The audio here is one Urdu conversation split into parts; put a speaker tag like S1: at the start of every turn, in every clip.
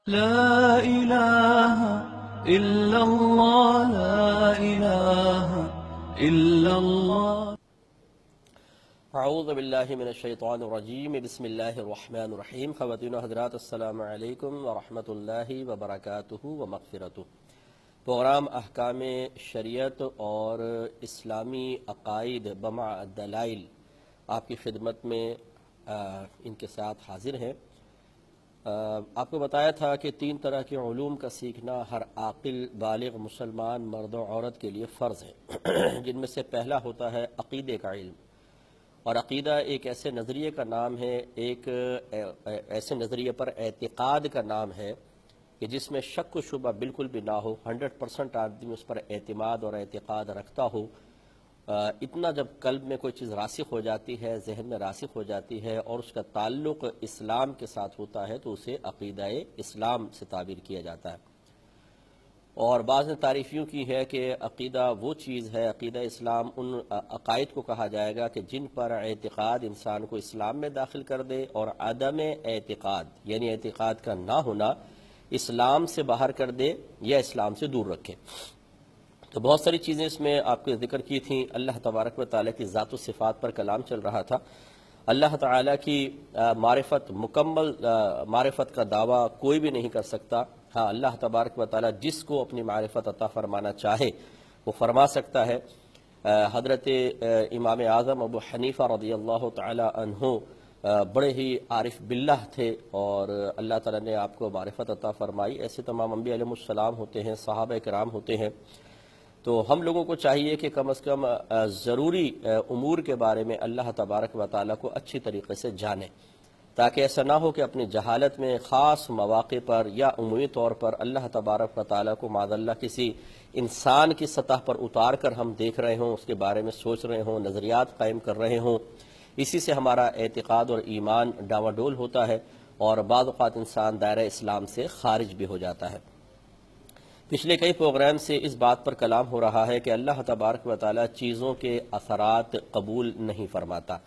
S1: لا إله إلا الله لا إله إلا الله
S2: اعوذ باللہ من الشیطان الرجیم بسم اللہ الرحمن الرحیم خواتین و حضرات السلام علیکم ورحمۃ اللہ وبرکاتہ ومغفرتہ۔ پروگرام احکام شریعت اور اسلامی عقائد بمع دلائل آپ کی خدمت میں ان کے ساتھ حاضر ہیں۔ آپ کو بتایا تھا کہ 3 طرح کے علوم کا سیکھنا ہر عاقل بالغ مسلمان مرد و عورت کے لیے فرض ہے، جن میں سے پہلا ہوتا ہے عقیدے کا علم۔ اور عقیدہ ایک ایسے نظریے کا نام ہے، ایک ایسے نظریے پر اعتقاد کا نام ہے کہ جس میں شک و شبہ بالکل بھی نہ ہو، 100% آدمی اس پر اعتماد اور اعتقاد رکھتا ہو۔ اتنا جب قلب میں کوئی چیز راسخ ہو جاتی ہے، ذہن میں راسخ ہو جاتی ہے اور اس کا تعلق اسلام کے ساتھ ہوتا ہے تو اسے عقیدہ اسلام سے تعبیر کیا جاتا ہے۔ اور بعض نے تعریف یوں کی ہے کہ عقیدہ وہ چیز ہے، عقیدہ اسلام ان عقائد کو کہا جائے گا کہ جن پر اعتقاد انسان کو اسلام میں داخل کر دے اور عدم اعتقاد یعنی اعتقاد کا نہ ہونا اسلام سے باہر کر دے یا اسلام سے دور رکھے۔ تو بہت ساری چیزیں اس میں آپ کو ذکر کی تھیں۔ اللہ تبارک و تعالیٰ کی ذات و صفات پر کلام چل رہا تھا۔ اللہ تعالیٰ کی معرفت، مکمل معرفت کا دعویٰ کوئی بھی نہیں کر سکتا۔ ہاں، اللہ تبارک و تعالیٰ جس کو اپنی معرفت عطا فرمانا چاہے وہ فرما سکتا ہے۔ حضرت امام اعظم ابو حنیفہ رضی اللہ تعالیٰ عنہ بڑے ہی عارف باللہ تھے اور اللہ تعالیٰ نے آپ کو معرفت عطا فرمائی۔ ایسے تمام انبیاء علیہ السلام ہوتے ہیں، صحابہ کرام ہوتے ہیں۔ تو ہم لوگوں کو چاہیے کہ کم از کم ضروری امور کے بارے میں اللہ تبارک و تعالیٰ کو اچھی طریقے سے جانیں، تاکہ ایسا نہ ہو کہ اپنی جہالت میں خاص مواقع پر یا عمومی طور پر اللہ تبارک و تعالیٰ کو معاذ اللہ کسی انسان کی سطح پر اتار کر ہم دیکھ رہے ہوں، اس کے بارے میں سوچ رہے ہوں، نظریات قائم کر رہے ہوں۔ اسی سے ہمارا اعتقاد اور ایمان ڈاواڈول ہوتا ہے اور بعض اوقات انسان دائرہ اسلام سے خارج بھی ہو جاتا ہے۔ پچھلے کئی پروگرام سے اس بات پر کلام ہو رہا ہے کہ اللہ تبارک و تعالیٰ چیزوں کے اثرات قبول نہیں فرماتا،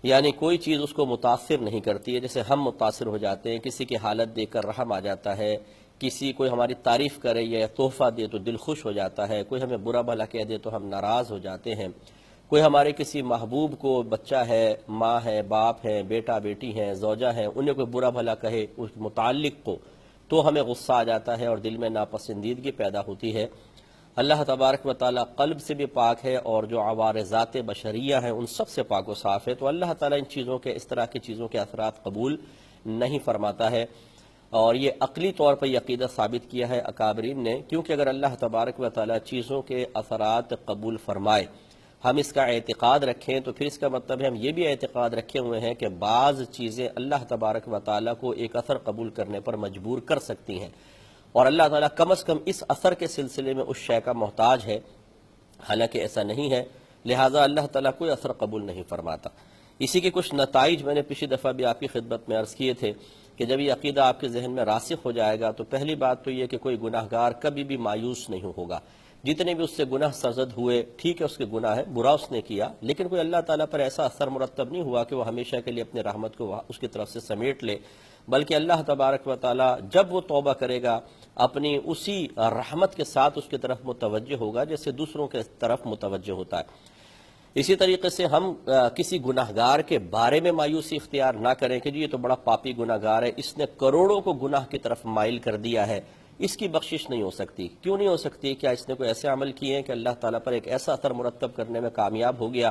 S2: یعنی کوئی چیز اس کو متاثر نہیں کرتی ہے۔ جیسے ہم متاثر ہو جاتے ہیں، کسی کی حالت دیکھ کر رحم آ جاتا ہے، کسی کوئی ہماری تعریف کرے یا تحفہ دے تو دل خوش ہو جاتا ہے، کوئی ہمیں برا بھلا کہہ دے تو ہم ناراض ہو جاتے ہیں، کوئی ہمارے کسی محبوب کو، بچہ ہے، ماں ہے، باپ ہے، بیٹا بیٹی ہیں، زوجہ ہیں، انہیں کوئی برا بھلا کہے اس متعلق کو تو ہمیں غصہ آ جاتا ہے اور دل میں ناپسندیدگی پیدا ہوتی ہے۔ اللہ تبارک و تعالیٰ قلب سے بھی پاک ہے اور جو عوارضات بشریہ ہیں ان سب سے پاک و صاف ہے، تو اللہ تعالیٰ ان چیزوں کے، اس طرح کی چیزوں کے اثرات قبول نہیں فرماتا ہے۔ اور یہ عقلی طور پر یہ عقیدہ ثابت کیا ہے اکابرین نے، کیونکہ اگر اللہ تبارک و تعالیٰ چیزوں کے اثرات قبول فرمائے، ہم اس کا اعتقاد رکھیں، تو پھر اس کا مطلب ہے ہم یہ بھی اعتقاد رکھے ہوئے ہیں کہ بعض چیزیں اللہ تبارک و تعالیٰ کو ایک اثر قبول کرنے پر مجبور کر سکتی ہیں، اور اللہ تعالیٰ کم از کم اس اثر کے سلسلے میں اس شے کا محتاج ہے، حالانکہ ایسا نہیں ہے، لہٰذا اللہ تعالیٰ کوئی اثر قبول نہیں فرماتا۔ اسی کے کچھ نتائج میں نے پچھلی دفعہ بھی آپ کی خدمت میں عرض کیے تھے کہ جب یہ عقیدہ آپ کے ذہن میں راسخ ہو جائے گا تو پہلی بات تو یہ کہ کوئی گناہ گار کبھی بھی مایوس نہیں ہوگا۔ جتنے بھی اس سے گناہ سرزد ہوئے، ٹھیک ہے اس کے گناہ ہے، برا اس نے کیا، لیکن کوئی اللہ تعالیٰ پر ایسا اثر مرتب نہیں ہوا کہ وہ ہمیشہ کے لیے اپنے رحمت کو اس کی طرف سے سمیٹ لے، بلکہ اللہ تبارک و تعالیٰ جب وہ توبہ کرے گا اپنی اسی رحمت کے ساتھ اس کی طرف متوجہ ہوگا جیسے دوسروں کے طرف متوجہ ہوتا ہے۔ اسی طریقے سے ہم کسی گناہ گار کے بارے میں مایوسی اختیار نہ کریں کہ جی یہ تو بڑا پاپی گناہ گار ہے، اس نے کروڑوں کو گناہ کی طرف مائل کر دیا ہے، اس کی بخشش نہیں ہو سکتی۔ کیوں نہیں ہو سکتی؟ کیا اس نے کوئی ایسے عمل کیے ہیں کہ اللہ تعالیٰ پر ایک ایسا اثر مرتب کرنے میں کامیاب ہو گیا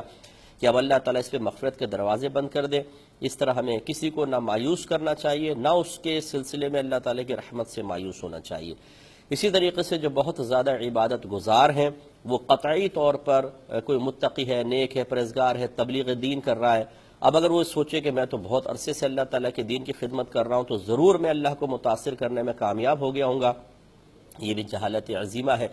S2: کہ اب اللہ تعالیٰ اس پہ مغفرت کے دروازے بند کر دے؟ اس طرح ہمیں کسی کو نہ مایوس کرنا چاہیے، نہ اس کے سلسلے میں اللہ تعالیٰ کی رحمت سے مایوس ہونا چاہیے۔ اسی طریقے سے جو بہت زیادہ عبادت گزار ہیں، وہ قطعی طور پر کوئی متقی ہے، نیک ہے، پرہیزگار ہے، تبلیغ دین کر رہا ہے، اب اگر وہ سوچے کہ میں تو بہت عرصے سے اللہ تعالیٰ کے دین کی خدمت کر رہا ہوں تو ضرور میں اللہ کو متاثر کرنے میں کامیاب ہو گیا ہوں گا، یہ بھی جہالت عظیمہ ہے۔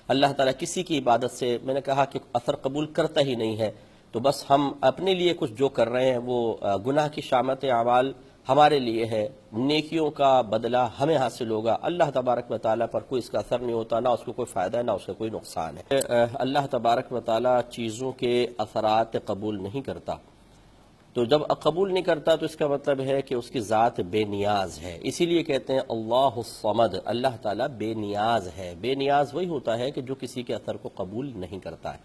S2: اللہ تعالیٰ کسی کی عبادت سے، میں نے کہا کہ اثر قبول کرتا ہی نہیں ہے، تو بس ہم اپنے لیے کچھ جو کر رہے ہیں وہ گناہ کی شامت اعمال ہمارے لیے ہے، نیکیوں کا بدلہ ہمیں حاصل ہوگا، اللہ تبارک و تعالیٰ پر کوئی اس کا اثر نہیں ہوتا، نہ اس کو کوئی فائدہ ہے نہ اس کا کوئی نقصان ہے۔ اللہ تبارک و تعالیٰ چیزوں کے اثرات قبول نہیں کرتا، تو جب قبول نہیں کرتا تو اس کا مطلب ہے کہ اس کی ذات بے نیاز ہے. اسی لیے کہتے ہیں اللہ الصمد، اللہ تعالیٰ بے نیاز ہے. بے نیاز وہی ہوتا ہے کہ جو کسی کے اثر کو قبول نہیں کرتا ہے،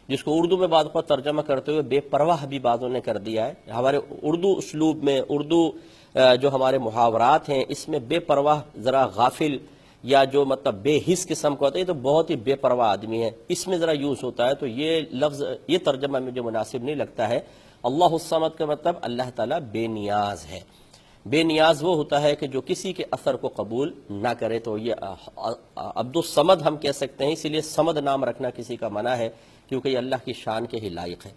S2: جس کو اردو میں بعض اوقات ترجمہ کرتے ہوئے بے پرواہ بھی بعضوں نے کر دیا ہے. ہمارے اردو اسلوب میں، اردو جو ہمارے محاورات ہیں، اس میں بے پرواہ ذرا غافل یا جو مطلب بے حس قسم کا ہوتا ہے، یہ تو بہت ہی بے پرواہ آدمی ہے، اس میں ذرا یوز ہوتا ہے. تو یہ لفظ، یہ ترجمہ مجھے مناسب نہیں لگتا ہے. اللہ الصمد کا مطلب اللہ تعالیٰ بے نیاز ہے. بے نیاز وہ ہوتا ہے کہ جو کسی کے اثر کو قبول نہ کرے. تو یہ عبد الصمد ہم کہہ سکتے ہیں، اسی لیے صمد نام رکھنا کسی کا منع ہے، کیونکہ یہ اللہ کی شان کے ہی لائق ہے.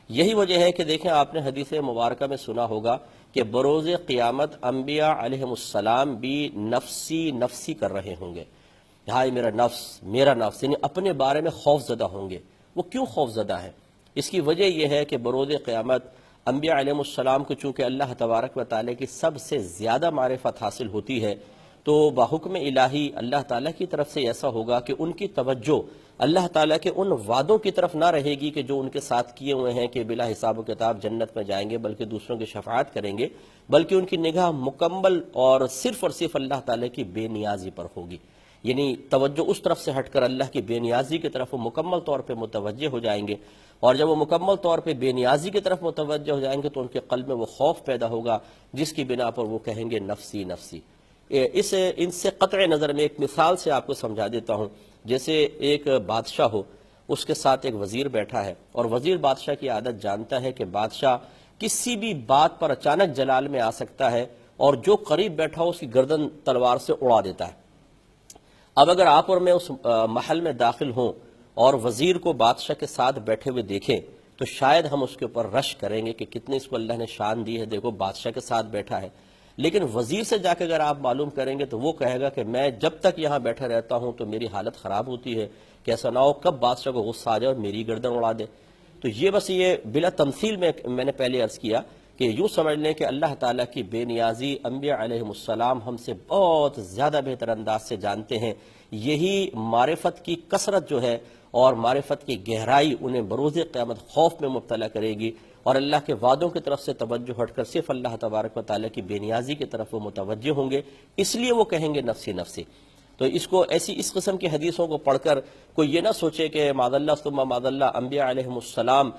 S2: یہی وجہ ہے کہ دیکھیں، آپ نے حدیث مبارکہ میں سنا ہوگا کہ بروز قیامت انبیاء علیہم السلام بھی نفسی نفسی کر رہے ہوں گے. ہائے میرا نفس، میرا نفس، یعنی اپنے بارے میں خوف زدہ ہوں گے. وہ کیوں خوف زدہ ہیں؟ اس کی وجہ یہ ہے کہ بروز قیامت انبیاء علیہ السلام کو چونکہ اللہ تبارک و تعالیٰ کی سب سے زیادہ معرفت حاصل ہوتی ہے، تو بحکم الہی اللہ تعالیٰ کی طرف سے ایسا ہوگا کہ ان کی توجہ اللہ تعالیٰ کے ان وعدوں کی طرف نہ رہے گی کہ جو ان کے ساتھ کیے ہوئے ہیں کہ بلا حساب و کتاب جنت میں جائیں گے، بلکہ دوسروں کی شفاعت کریں گے، بلکہ ان کی نگاہ مکمل اور صرف اللہ تعالیٰ کی بے نیازی پر ہوگی. یعنی توجہ اس طرف سے ہٹ کر اللہ کی بے نیازی کی طرف وہ مکمل طور پہ متوجہ ہو جائیں گے. اور جب وہ مکمل طور پہ بے نیازی کی طرف متوجہ ہو جائیں گے تو ان کے قلب میں وہ خوف پیدا ہوگا، جس کی بنا پر وہ کہیں گے نفسی نفسی. ان سے قطع نظر میں ایک مثال سے آپ کو سمجھا دیتا ہوں. جیسے ایک بادشاہ ہو، اس کے ساتھ ایک وزیر بیٹھا ہے، اور وزیر بادشاہ کی عادت جانتا ہے کہ بادشاہ کسی بھی بات پر اچانک جلال میں آ سکتا ہے اور جو قریب بیٹھا ہو اس کی گردن تلوار سے اڑا دیتا ہے. اب اگر آپ اور میں اس محل میں داخل ہوں اور وزیر کو بادشاہ کے ساتھ بیٹھے ہوئے دیکھیں تو شاید ہم اس کے اوپر رش کریں گے کہ کتنے اس کو اللہ نے شان دی ہے، دیکھو بادشاہ کے ساتھ بیٹھا ہے. لیکن وزیر سے جا کے اگر آپ معلوم کریں گے تو وہ کہے گا کہ میں جب تک یہاں بیٹھا رہتا ہوں تو میری حالت خراب ہوتی ہے، کہ ایسا نہ ہو کب بادشاہ کو غصہ آ جائے اور میری گردن اڑا دے. تو یہ بس یہ بلا تمثیل میں نے پہلے عرض کیا کہ یوں سمجھ لیں کہ اللہ تعالیٰ کی بے نیازی انبیاء علیہ السلام ہم سے بہت زیادہ بہتر انداز سے جانتے ہیں. یہی معرفت کی کثرت جو ہے اور معرفت کی گہرائی انہیں بروز قیامت خوف میں مبتلا کرے گی، اور اللہ کے وعدوں کی طرف سے توجہ ہٹ کر صرف اللہ تبارک و تعالیٰ کی بے نیازی کی طرف وہ متوجہ ہوں گے. اس لیے وہ کہیں گے نفسی نفسی. تو اس قسم کی حدیثوں کو پڑھ کر کوئی یہ نہ سوچے کہ معاذ اللہ ثم معاذ اللہ انبیاء علیہم السلام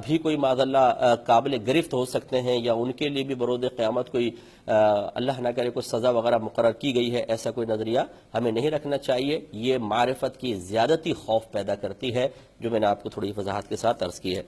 S2: بھی کوئی معاذ اللہ قابل گرفت ہو سکتے ہیں، یا ان کے لیے بھی بروز قیامت کوئی اللہ نہ کرے کوئی سزا وغیرہ مقرر کی گئی ہے. ایسا کوئی نظریہ ہمیں نہیں رکھنا چاہیے. یہ معرفت کی زیادتی خوف پیدا کرتی ہے، جو میں نے آپ کو تھوڑی وضاحت کے ساتھ عرض کی ہے.